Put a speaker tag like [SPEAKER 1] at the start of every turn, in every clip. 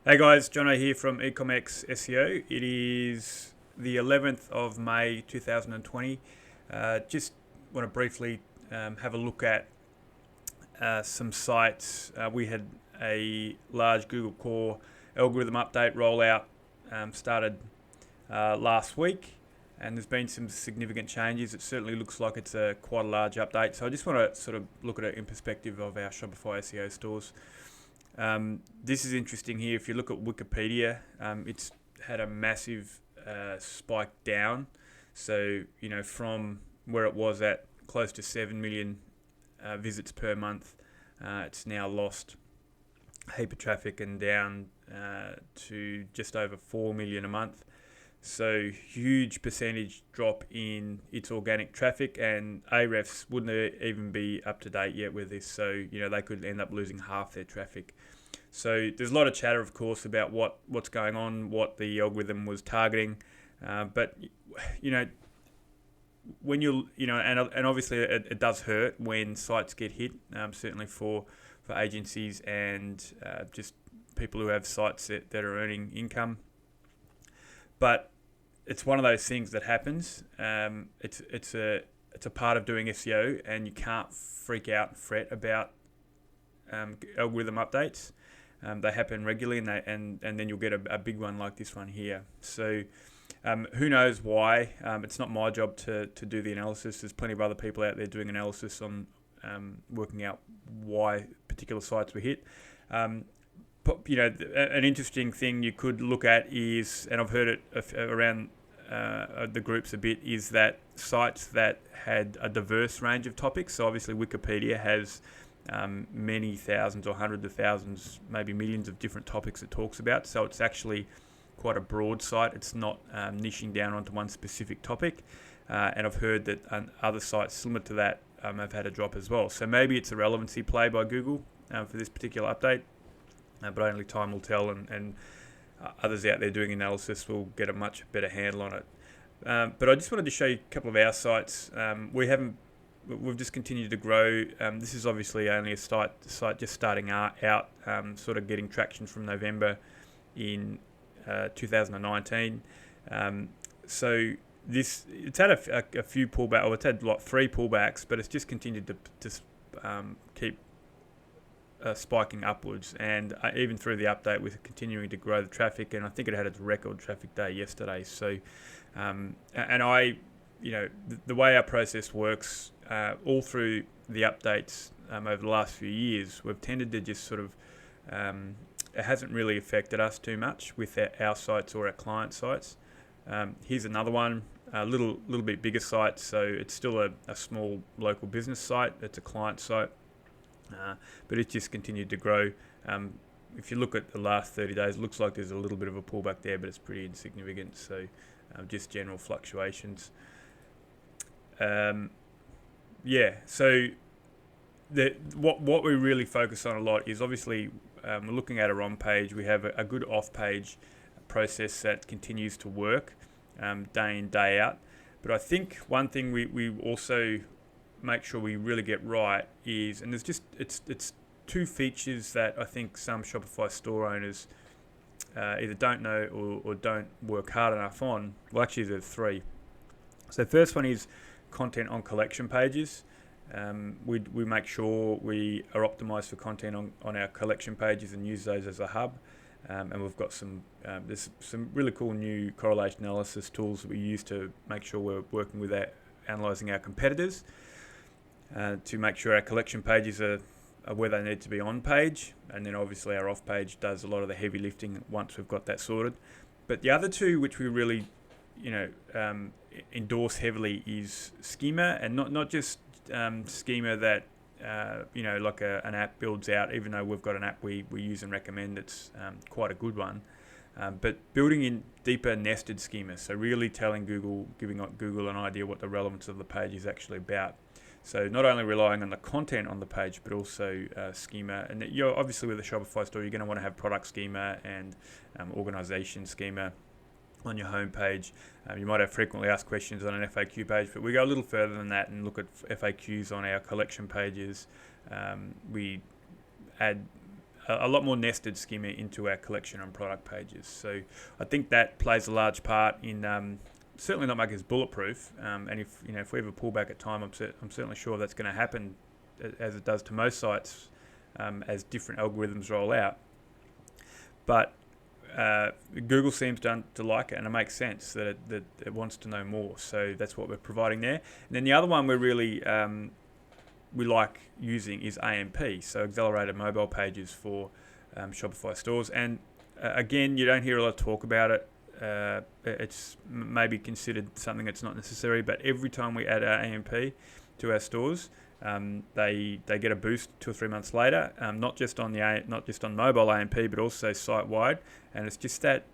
[SPEAKER 1] Hey guys, Jono here from Ecomx SEO. It is the 11th of May 2020. Just want to briefly have a look at some sites. We had a large Google Core algorithm update rollout started last week, and there's been some significant changes. It certainly looks like it's quite a large update. So I just want to sort of look at it in perspective of our Shopify SEO stores. This is interesting here. If you look at Wikipedia, it's had a massive spike down. So, from where it was at close to 7 million visits per month, it's now lost a heap of traffic and down to just over 4 million a month. So huge percentage drop in its organic traffic, and Ahrefs wouldn't even be up to date yet with this. So they could end up losing half their traffic. So there's a lot of chatter, of course, about what's going on, what the algorithm was targeting, but when and obviously it does hurt when sites get hit. Certainly for agencies and just people who have sites that are earning income. But it's one of those things that happens. It's a part of doing SEO, and you can't freak out and fret about algorithm updates. They happen regularly, and then you'll get a big one like this one here. So who knows why? It's not my job to do the analysis. There's plenty of other people out there doing analysis on working out why particular sites were hit. An interesting thing you could look at is, and I've heard it around the groups a bit, is that sites that had a diverse range of topics. So obviously Wikipedia has many thousands or hundreds of thousands, maybe millions of different topics it talks about. So it's actually quite a broad site. It's not niching down onto one specific topic. And I've heard that other sites similar to that have had a drop as well. So maybe it's a relevancy play by Google for this particular update. But only time will tell, and others out there doing analysis will get a much better handle on it. But I just wanted to show you a couple of our sites. We've just continued to grow. This is obviously only a site just starting out, sort of getting traction from November in 2019. So it's had a few pullbacks, or it's had like 3 pullbacks, but it's just continued to keep spiking upwards, and even through the update we're continuing to grow the traffic, and I think it had its record traffic day yesterday. So the way our process works all through the updates over the last few years, we've tended to just sort of it hasn't really affected us too much with our sites or our client sites. Here's another one, a little bit bigger site, so it's still a small local business site. It's a client site. But it's just continued to grow. If you look at the last 30 days, it looks like there's a little bit of a pullback there, but it's pretty insignificant. So just general fluctuations. So what we really focus on a lot is obviously we're looking at our on page. We have a good off page process that continues to work day in, day out. But I think one thing we also make sure we really get right is, and there's just it's 2 features that I think some Shopify store owners either don't know or don't work hard enough on. Well, actually there's 3. So the first one is content on collection pages. We make sure we are optimized for content on our collection pages and use those as a hub. And we've got there's some really cool new correlation analysis tools that we use to make sure we're working with analyzing our competitors. To make sure our collection pages are where they need to be on page, and then obviously our off page does a lot of the heavy lifting once we've got that sorted. But the other 2 which we really endorse heavily is schema, and not just schema that like an app builds out. Even though we've got an app we use and recommend, it's quite a good one. But building in deeper nested schemas, so really giving Google an idea what the relevance of the page is actually about. So not only relying on the content on the page, but also schema. And you're obviously with a Shopify store, you're going to want to have product schema and organization schema on your home page. You might have frequently asked questions on an FAQ page, but we go a little further than that and look at FAQs on our collection pages. We add a lot more nested schema into our collection on product pages. So I think that plays a large part in certainly not making us bulletproof. And if we have a pullback at time, I'm certainly sure that's going to happen, as it does to most sites as different algorithms roll out. But Google seems to like it, and it makes sense that it wants to know more. So that's what we're providing there. And then the other one we're really we like using is AMP, so accelerated mobile pages for Shopify stores. And again, you don't hear a lot of talk about it. It's maybe considered something that's not necessary, but every time we add our AMP to our stores, they get a boost 2 or 3 months later. Not just on mobile AMP, but also site wide. And it's just that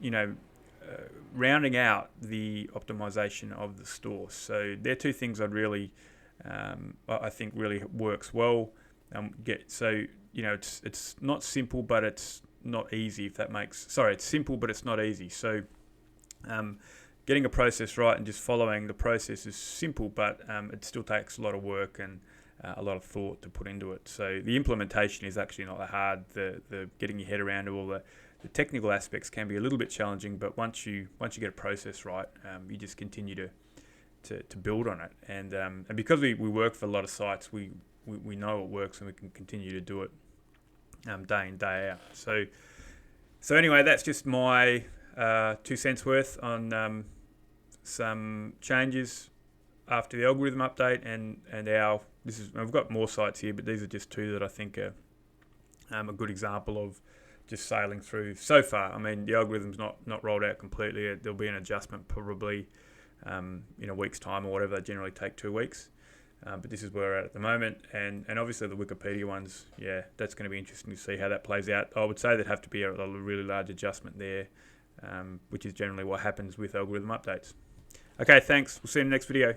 [SPEAKER 1] rounding out the optimization of the store. So they're two things I'd really I think really works well. It's not simple, but it's not easy. It's simple, but it's not easy. So getting a process right and just following the process is simple, but it still takes a lot of work and a lot of thought to put into it. So the implementation is actually not that hard. The getting your head around all the technical aspects can be a little bit challenging, but once you get a process right, you just continue to build on it. And because we work for a lot of sites, we know it works, and we can continue to do it day in, day out. So anyway, that's just my 2 cents worth on some changes after the algorithm update and we've got more sites here, but these are just 2 that I think are a good example of just sailing through so far. I mean, the algorithm's not rolled out completely. There'll be an adjustment probably in a week's time or whatever. They generally take 2 weeks. But this is where we're at the moment. And obviously the Wikipedia ones, that's going to be interesting to see how that plays out. I would say there'd have to be a really large adjustment there, which is generally what happens with algorithm updates. Okay, thanks. We'll see you in the next video.